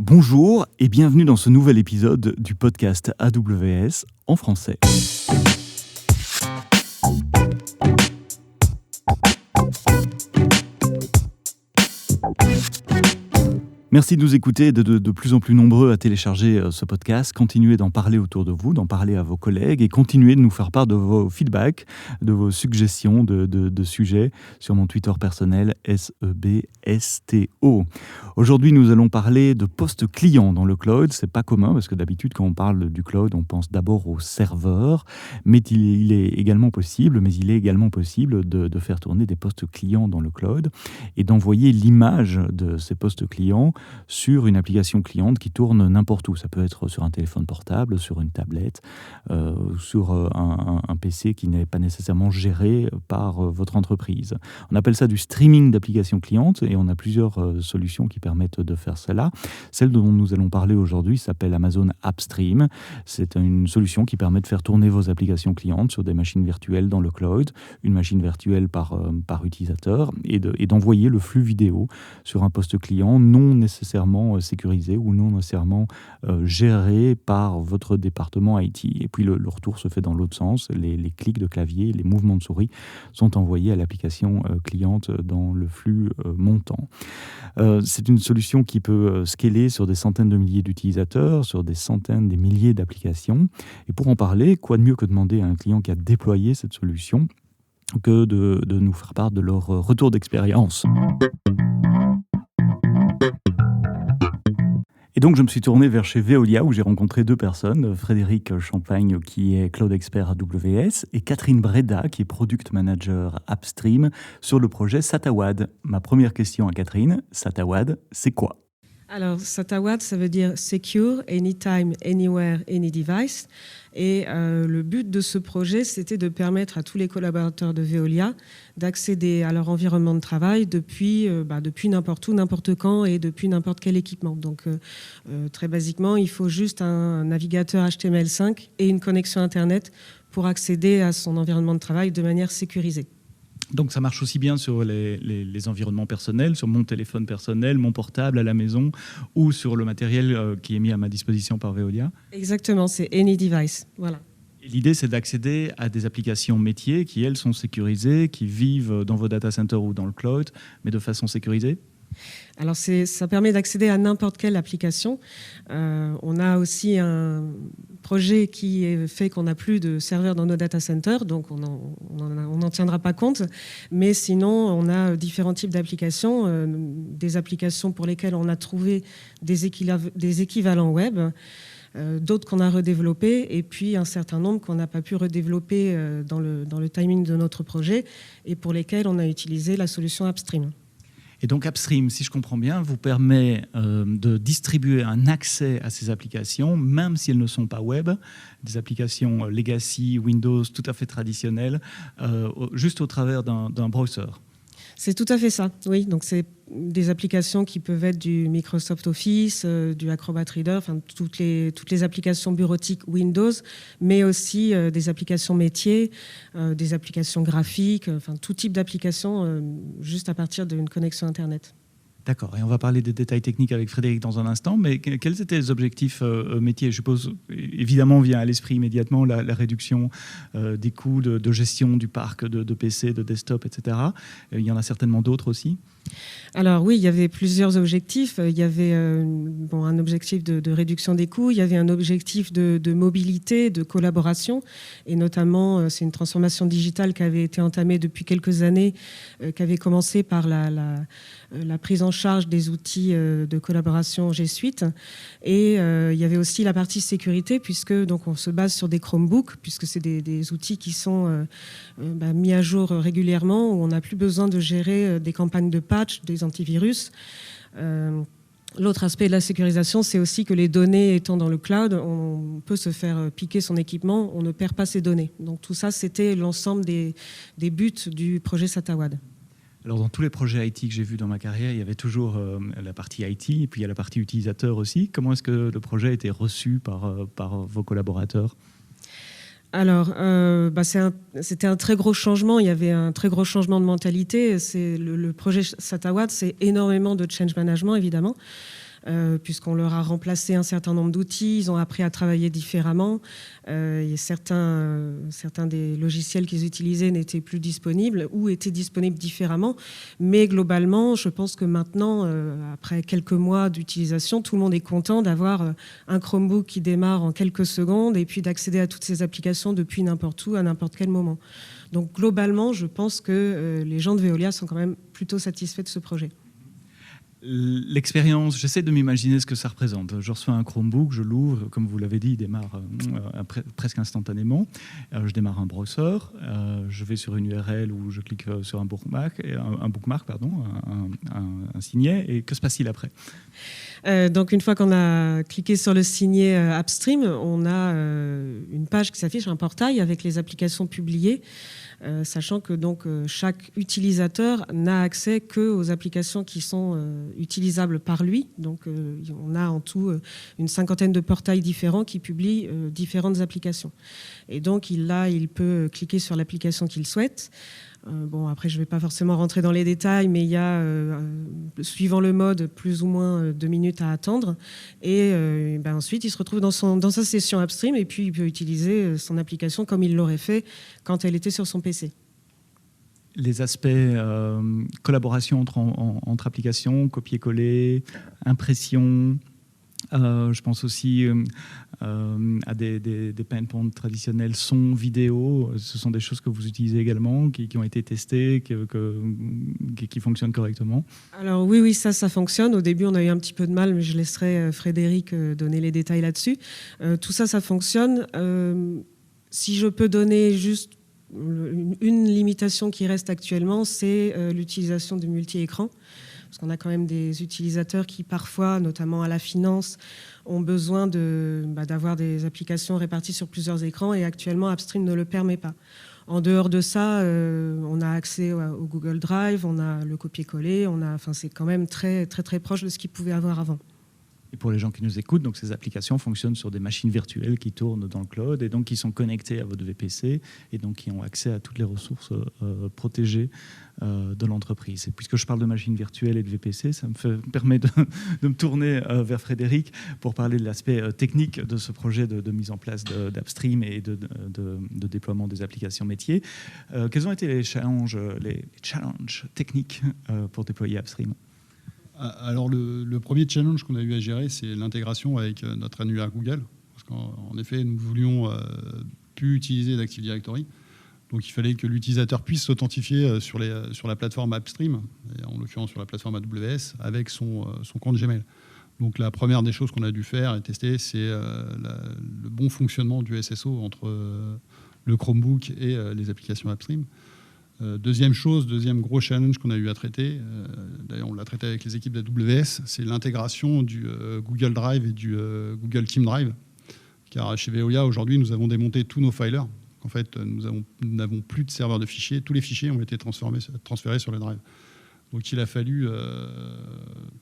Bonjour et bienvenue dans ce nouvel épisode du podcast AWS en français. Merci de nous écouter et de plus en plus nombreux à télécharger ce podcast. Continuez d'en parler autour de vous, d'en parler à vos collègues et continuez de nous faire part de vos feedbacks, de vos suggestions de sujets sur mon Twitter personnel SEBSTO. Aujourd'hui, nous allons parler de postes clients dans le cloud. C'est pas commun parce que d'habitude, quand on parle du cloud, on pense d'abord au serveur, mais il est également possible de faire tourner des postes clients dans le cloud et d'envoyer l'image de ces postes clients sur une application cliente qui tourne n'importe où. Ça peut être sur un téléphone portable, sur une tablette, sur un PC qui n'est pas nécessairement géré par votre entreprise. On appelle ça du streaming d'applications clientes et on a plusieurs solutions qui permettent de faire cela. Celle dont nous allons parler aujourd'hui s'appelle Amazon AppStream. C'est une solution qui permet de faire tourner vos applications clientes sur des machines virtuelles dans le cloud, une machine virtuelle par utilisateur et d'envoyer le flux vidéo sur un poste client non nécessairement sécurisé ou non nécessairement géré par votre département IT. Et puis le retour se fait dans l'autre sens. Les clics de clavier, les mouvements de souris sont envoyés à l'application cliente dans le flux montant. C'est une solution qui peut scaler sur des centaines de milliers d'utilisateurs, sur des centaines, des milliers d'applications. Et pour en parler, quoi de mieux que demander à un client qui a déployé cette solution que de nous faire part de leur retour d'expérience. Et donc, je me suis tourné vers chez Veolia où j'ai rencontré deux personnes, Frédéric Champagne qui est Cloud Expert AWS et Catherine Breda qui est Product Manager AppStream sur le projet SATAWAD. Ma première question à Catherine, SATAWAD, c'est quoi ? Alors, SATAWAD, ça veut dire Secure, Anytime, Anywhere, Any Device. Et le but de ce projet, c'était de permettre à tous les collaborateurs de Veolia d'accéder à leur environnement de travail depuis n'importe où, n'importe quand et depuis n'importe quel équipement. Donc, très basiquement, il faut juste un navigateur HTML5 et une connexion Internet pour accéder à son environnement de travail de manière sécurisée. Donc ça marche aussi bien sur les environnements personnels, sur mon téléphone personnel, mon portable à la maison ou sur le matériel qui est mis à ma disposition par Veolia. Exactement, c'est Any Device, voilà. Et l'idée, c'est d'accéder à des applications métiers qui, elles, sont sécurisées, qui vivent dans vos data centers ou dans le cloud, mais de façon sécurisée. Alors ça permet d'accéder à n'importe quelle application. On a aussi un projet qui fait qu'on n'a plus de serveurs dans nos data centers, donc on n'en tiendra pas compte. Mais sinon, on a différents types d'applications, des applications pour lesquelles on a trouvé des équivalents web, d'autres qu'on a redéveloppés, et puis un certain nombre qu'on n'a pas pu redévelopper dans le timing de notre projet, et pour lesquels on a utilisé la solution AppStream. Et donc AppStream, si je comprends bien, vous permet de distribuer un accès à ces applications, même si elles ne sont pas web, des applications legacy, Windows, tout à fait traditionnelles, juste au travers d'un browser. C'est tout à fait ça, oui. Donc c'est des applications qui peuvent être du Microsoft Office, du Acrobat Reader, enfin toutes les applications bureautiques Windows, mais aussi des applications métiers, des applications graphiques, enfin tout type d'applications juste à partir d'une connexion Internet. D'accord, et on va parler des détails techniques avec Frédéric dans un instant, mais quels étaient les objectifs métiers ? Je suppose, évidemment, vient à l'esprit immédiatement la réduction des coûts de gestion du parc de PC, de desktop, etc. Il y en a certainement d'autres aussi. Alors oui, il y avait plusieurs objectifs. Il y avait un objectif de réduction des coûts, il y avait un objectif de mobilité, de collaboration, et notamment c'est une transformation digitale qui avait été entamée depuis quelques années, qui avait commencé par la prise en charge des outils de collaboration G Suite, et il y avait aussi la partie sécurité, puisque donc on se base sur des Chromebooks, puisque c'est des outils qui sont mis à jour régulièrement, où on n'a plus besoin de gérer des campagnes de patch, des antivirus. L'autre aspect de la sécurisation, c'est aussi que les données étant dans le cloud, on peut se faire piquer son équipement, on ne perd pas ses données. Donc tout ça, c'était l'ensemble des buts du projet SATAWAD. Alors dans tous les projets IT que j'ai vus dans ma carrière, il y avait toujours la partie IT et puis il y a la partie utilisateur aussi. Comment est-ce que le projet a été reçu par vos collaborateurs ? Alors, c'était un très gros changement. Il y avait un très gros changement de mentalité. C'est le projet SATAWAD, c'est énormément de change management, évidemment. puisqu'on leur a remplacé un certain nombre d'outils, ils ont appris à travailler différemment. Et certains des logiciels qu'ils utilisaient n'étaient plus disponibles ou étaient disponibles différemment. Mais globalement, je pense que maintenant, après quelques mois d'utilisation, tout le monde est content d'avoir un Chromebook qui démarre en quelques secondes et puis d'accéder à toutes ces applications depuis n'importe où, à n'importe quel moment. Donc globalement, je pense que les gens de Veolia sont quand même plutôt satisfaits de ce projet. L'expérience, j'essaie de m'imaginer ce que ça représente. Je reçois un Chromebook, je l'ouvre, comme vous l'avez dit, il démarre presque instantanément. Je démarre un browser, je vais sur une URL où je clique sur un bookmark, un signet, et que se passe-t-il après ? Donc une fois qu'on a cliqué sur le signet Upstream, on a une page qui s'affiche, un portail avec les applications publiées, sachant que donc, chaque utilisateur n'a accès qu'aux applications qui sont utilisables par lui. Donc on a en tout une 50aine de portails différents qui publient différentes applications. Et donc il peut cliquer sur l'application qu'il souhaite. Après, je ne vais pas forcément rentrer dans les détails, mais il y a, suivant le mode, plus ou moins 2 minutes à attendre. Et ensuite, il se retrouve dans sa session Upstream et puis il peut utiliser son application comme il l'aurait fait quand elle était sur son PC. Les aspects collaboration entre applications, copier-coller, impression... je pense aussi à des pain points traditionnels, son, vidéo. Ce sont des choses que vous utilisez également, qui ont été testées, qui fonctionnent correctement. Alors oui, ça fonctionne. Au début, on a eu un petit peu de mal, mais je laisserai Frédéric donner les détails là-dessus. Tout ça fonctionne. Si je peux donner juste une limitation qui reste actuellement, c'est l'utilisation du multi-écran. Parce qu'on a quand même des utilisateurs qui parfois, notamment à la finance, ont besoin d'avoir des applications réparties sur plusieurs écrans et actuellement Upstream ne le permet pas. En dehors de ça, on a accès au Google Drive, on a le copier-coller, c'est quand même très, très, très proche de ce qu'ils pouvaient avoir avant. Et pour les gens qui nous écoutent, donc ces applications fonctionnent sur des machines virtuelles qui tournent dans le cloud et donc qui sont connectées à votre VPC et donc qui ont accès à toutes les ressources protégées de l'entreprise. Et puisque je parle de machines virtuelles et de VPC, ça me permet de me tourner vers Frédéric pour parler de l'aspect technique de ce projet de mise en place d'Upstream et de déploiement des applications métiers. Quels ont été les challenges techniques pour déployer Upstream ? Alors le premier challenge qu'on a eu à gérer, c'est l'intégration avec notre annuaire Google. Parce qu'en effet, nous voulions plus utiliser d'Active Directory. Donc il fallait que l'utilisateur puisse s'authentifier sur la plateforme Upstream, et en l'occurrence sur la plateforme AWS, avec son compte Gmail. Donc la première des choses qu'on a dû faire et tester, c'est le bon fonctionnement du SSO entre le Chromebook et les applications Upstream. Deuxième gros challenge qu'on a eu à traiter, d'ailleurs on l'a traité avec les équipes d'AWS, c'est l'intégration du Google Drive et du Google Team Drive. Car chez Veolia, aujourd'hui, nous avons démonté tous nos filers. En fait, nous n'avons plus de serveur de fichiers. Tous les fichiers ont été transférés sur le Drive. Donc il a fallu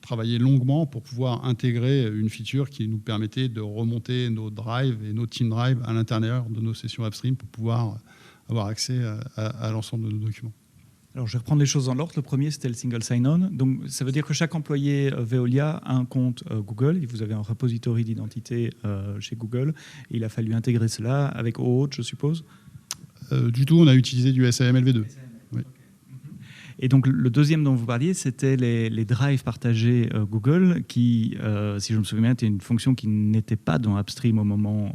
travailler longuement pour pouvoir intégrer une feature qui nous permettait de remonter nos Drive et nos Team Drive à l'intérieur de nos sessions Upstream pour pouvoir avoir accès à l'ensemble de nos documents. Alors, je vais reprendre les choses dans l'ordre. Le premier, c'était le single sign-on. Donc, ça veut dire que chaque employé Veolia a un compte Google. Et vous avez un repository d'identité chez Google. Et il a fallu intégrer cela avec OAuth, je suppose. Du tout, on a utilisé du SAML V2. Oui. Et donc, le deuxième dont vous parliez, c'était les drives partagés Google, qui, si je me souviens bien, était une fonction qui n'était pas dans Upstream au moment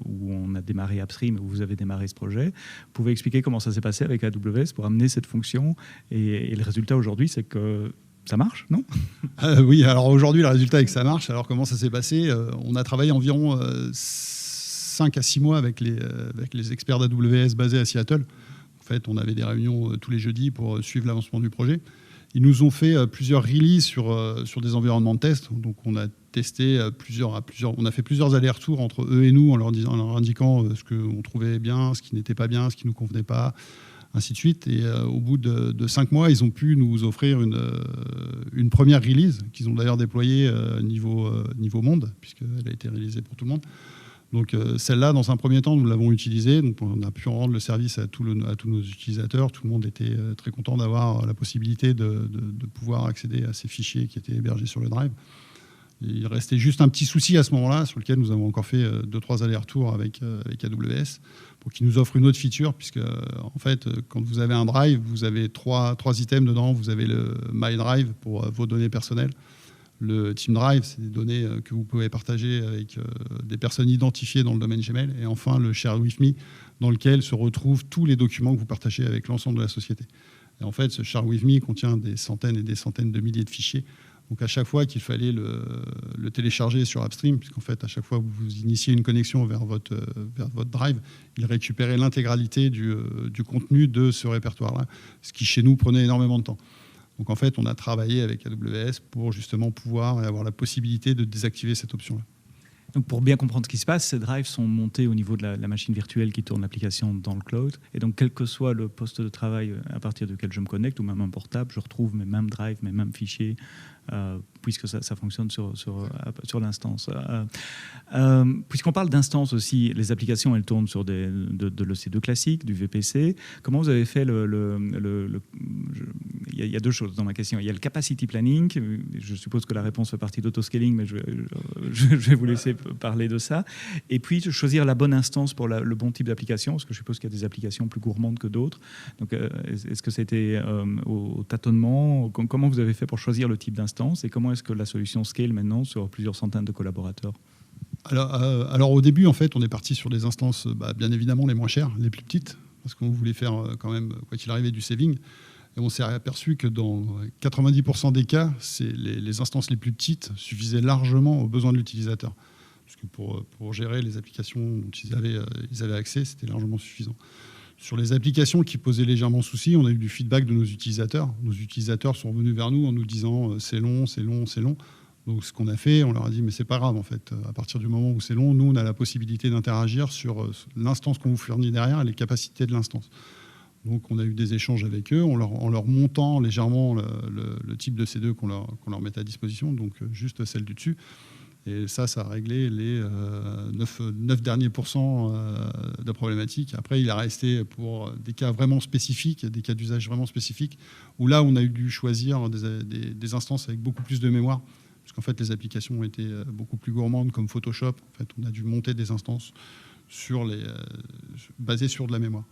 où on a démarré Upstream, où vous avez démarré ce projet. Vous pouvez expliquer comment ça s'est passé avec AWS pour amener cette fonction et le résultat aujourd'hui, c'est que ça marche, non ? Oui, alors aujourd'hui, le résultat est que ça marche. Alors, comment ça s'est passé ? On a travaillé environ 5 à 6 mois avec les experts d'AWS basés à Seattle. En fait, on avait des réunions tous les jeudis pour suivre l'avancement du projet. Ils nous ont fait plusieurs releases sur des environnements de test. Donc, on a testé on a fait plusieurs allers-retours entre eux et nous en leur indiquant ce qu'on trouvait bien, ce qui n'était pas bien, ce qui ne nous convenait pas, ainsi de suite. Et au bout de 5 mois, ils ont pu nous offrir une première release qu'ils ont d'ailleurs déployée niveau monde, puisqu'elle a été réalisée pour tout le monde. Donc celle-là, dans un premier temps, nous l'avons utilisée. Donc on a pu rendre le service à tous nos utilisateurs. Tout le monde était très content d'avoir la possibilité de pouvoir accéder à ces fichiers qui étaient hébergés sur le Drive. Il restait juste un petit souci à ce moment-là, sur lequel nous avons encore fait 2-3 allers-retours avec AWS, pour qu'ils nous offrent une autre feature, puisque en fait, quand vous avez un drive, vous avez trois items dedans. Vous avez le My Drive pour vos données personnelles. Le Team Drive, c'est des données que vous pouvez partager avec des personnes identifiées dans le domaine Gmail. Et enfin, le Share With Me, dans lequel se retrouvent tous les documents que vous partagez avec l'ensemble de la société. Et en fait, ce Share With Me contient des centaines et des centaines de milliers de fichiers. Donc à chaque fois qu'il fallait le télécharger sur Upstream, puisqu'en fait, à chaque fois que vous initiez une connexion vers votre drive, il récupérait l'intégralité du contenu de ce répertoire-là, ce qui chez nous prenait énormément de temps. Donc en fait, on a travaillé avec AWS pour justement pouvoir avoir la possibilité de désactiver cette option-là. Donc pour bien comprendre ce qui se passe, ces drives sont montés au niveau de la machine virtuelle qui tourne l'application dans le cloud. Et donc quel que soit le poste de travail à partir duquel je me connecte, ou même un portable, je retrouve mes mêmes drives, mes mêmes fichiers, puisque ça fonctionne sur l'instance. Puisqu'on parle d'instance aussi, les applications, elles tournent sur de l'EC2 classique, du VPC. Comment vous avez fait il y a deux choses dans ma question. Il y a le capacity planning. Je suppose que la réponse fait partie d'autoscaling, mais je vais vous laisser parler de ça. Et puis, choisir la bonne instance pour le bon type d'application, parce que je suppose qu'il y a des applications plus gourmandes que d'autres. Donc, est-ce que c'était au tâtonnement? Comment vous avez fait pour choisir le type d'instance? Et comment est-ce que la solution scale maintenant sur plusieurs centaines de collaborateurs? Alors au début, en fait, on est parti sur des instances, bien évidemment, les moins chères, les plus petites, parce qu'on voulait faire quand même, quoi qu'il arrivait, du saving. Et on s'est aperçu que dans 90% des cas, les instances les plus petites suffisaient largement aux besoins de l'utilisateur. Parce que pour gérer les applications dont ils avaient accès, c'était largement suffisant. Sur les applications qui posaient légèrement souci, on a eu du feedback de nos utilisateurs. Nos utilisateurs sont venus vers nous en nous disant c'est long, c'est long, c'est long. Donc ce qu'on a fait, on leur a dit mais c'est pas grave en fait. À partir du moment où c'est long, nous on a la possibilité d'interagir sur l'instance qu'on vous fournit derrière et les capacités de l'instance. Donc on a eu des échanges avec eux en leur montant légèrement le type de C2 qu'on leur met à disposition, donc juste celle du dessus. Et ça a réglé les 9 derniers pourcents de problématiques. Après, il a resté pour des cas vraiment spécifiques, des cas d'usage vraiment spécifiques, où là, on a dû choisir des instances avec beaucoup plus de mémoire, parce qu'en fait, les applications étaient beaucoup plus gourmandes, comme Photoshop. En fait, on a dû monter des instances basées sur de la mémoire.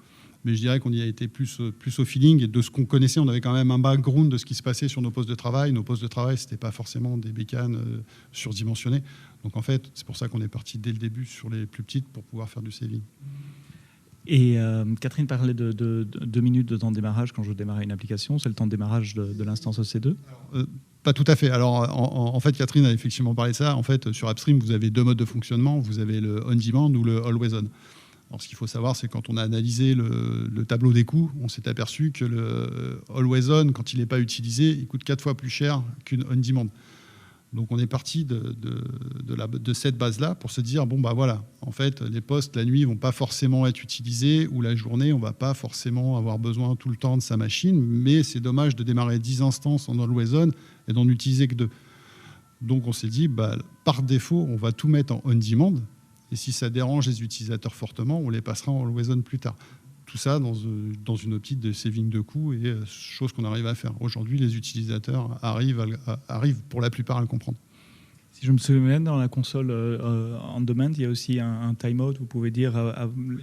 Mais je dirais qu'on y a été plus au feeling, et de ce qu'on connaissait, on avait quand même un background de ce qui se passait sur nos postes de travail. Nos postes de travail, ce n'était pas forcément des bécanes surdimensionnées. Donc en fait, c'est pour ça qu'on est parti dès le début sur les plus petites pour pouvoir faire du saving. Et Catherine parlait de 2 minutes de temps de démarrage quand je démarrais une application. C'est le temps de démarrage de l'instance EC2 ? Pas tout à fait. Alors, en fait, Catherine a effectivement parlé de ça. En fait, sur Upstream, vous avez 2 modes de fonctionnement. Vous avez le on-demand ou le always-on. Alors, ce qu'il faut savoir, c'est quand on a analysé le tableau des coûts, on s'est aperçu que le always-on, quand il n'est pas utilisé, il coûte 4 fois plus cher qu'une on-demand. Donc, on est parti de cette base-là pour se dire, bon, bah voilà, en fait, les postes, la nuit, ne vont pas forcément être utilisés, ou la journée, on ne va pas forcément avoir besoin tout le temps de sa machine, mais c'est dommage de démarrer 10 instances en always-on et d'en utiliser que 2. Donc, on s'est dit, par défaut, on va tout mettre en on-demand. Et si ça dérange les utilisateurs fortement, on les passera en always-on plus tard. Tout ça dans une optique de saving de coûts et chose qu'on arrive à faire. Aujourd'hui, les utilisateurs arrivent pour la plupart à le comprendre. Si je me souviens, dans la console on demand, il y a aussi un timeout. Vous pouvez dire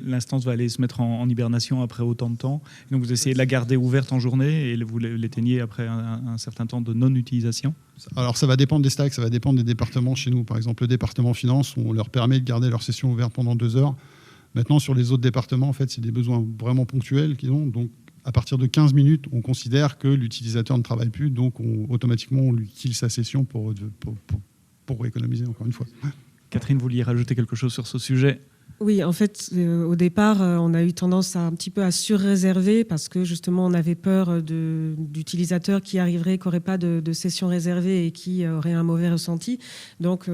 l'instance va aller se mettre en hibernation après autant de temps. Et donc vous essayez de la garder ouverte en journée et vous l'éteignez après un certain temps de non-utilisation. Alors ça va dépendre des stacks, ça va dépendre des départements chez nous. Par exemple, le département finance, on leur permet de garder leur session ouverte pendant 2 heures. Maintenant, sur les autres départements, en fait, c'est des besoins vraiment ponctuels qu'ils ont. Donc, à partir de 15 minutes, on considère que l'utilisateur ne travaille plus. Donc, automatiquement, on lui kill sa session pour économiser, encore une fois. Catherine, vous vouliez rajouter quelque chose sur ce sujet ? Oui, en fait, au départ, on a eu tendance un petit peu à surréserver parce que justement, on avait peur d'utilisateurs qui arriveraient, qui n'auraient pas de session réservée et qui auraient un mauvais ressenti. Donc,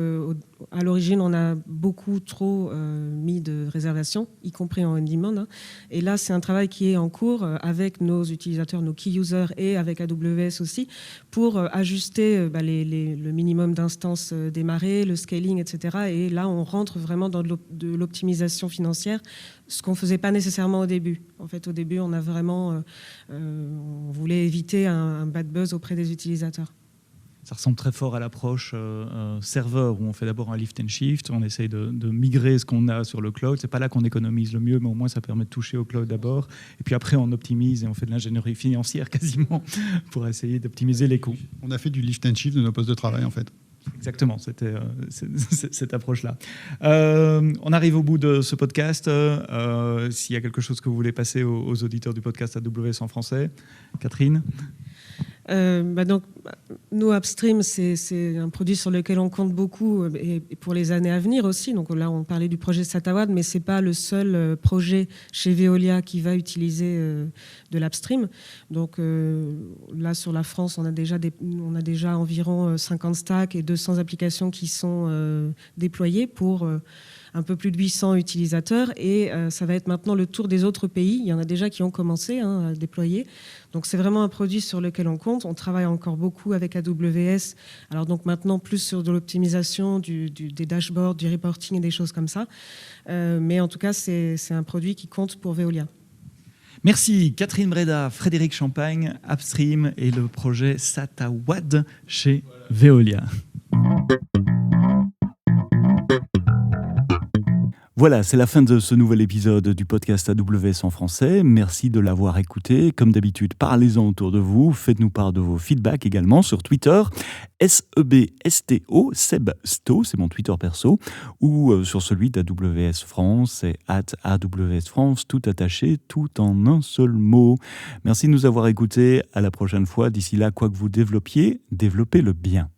à l'origine, on a beaucoup trop mis de réservations, y compris en on-demand. Et là, c'est un travail qui est en cours avec nos utilisateurs, nos key users et avec AWS aussi, pour ajuster le minimum d'instances démarrées, le scaling, etc. Et là, on rentre vraiment dans de l'optimisation financière, ce qu'on ne faisait pas nécessairement au début. En fait, au début, on a vraiment, on voulait éviter un bad buzz auprès des utilisateurs. Ça ressemble très fort à l'approche serveur, où on fait d'abord un lift and shift, on essaye de migrer ce qu'on a sur le cloud. C'est pas là qu'on économise le mieux, mais au moins ça permet de toucher au cloud d'abord. Et puis après, on optimise et on fait de l'ingénierie financière quasiment pour essayer d'optimiser les coûts. On a fait du lift and shift de nos postes de travail, en fait. Exactement, c'était cette approche-là. On arrive au bout de ce podcast. S'il y a quelque chose que vous voulez passer aux auditeurs du podcast AWS en français, Catherine? Donc, nous, Upstream, c'est un produit sur lequel on compte beaucoup et pour les années à venir aussi. Donc là, on parlait du projet SATAWAD, mais ce n'est pas le seul projet chez Veolia qui va utiliser de l'Upstream. Donc là, sur la France, on a déjà environ 50 stacks et 200 applications qui sont déployées pour un peu plus de 800 utilisateurs. Et ça va être maintenant le tour des autres pays. Il y en a déjà qui ont commencé à déployer. Donc c'est vraiment un produit sur lequel on compte. On travaille encore beaucoup avec AWS. Alors donc maintenant plus sur de l'optimisation, des dashboards, du reporting et des choses comme ça. Mais en tout cas, c'est un produit qui compte pour Veolia. Merci Catherine Breda, Frédéric Champagne, Upstream et le projet SATAWAD chez Veolia. Voilà, c'est la fin de ce nouvel épisode du podcast AWS en français. Merci de l'avoir écouté. Comme d'habitude, parlez-en autour de vous. Faites-nous part de vos feedbacks également sur Twitter. SEBSTO, SebSto, c'est mon Twitter perso. Ou sur celui d'AWS France, c'est @AWS France, tout attaché, tout en un seul mot. Merci de nous avoir écoutés. À la prochaine fois. D'ici là, quoi que vous développiez, développez-le bien.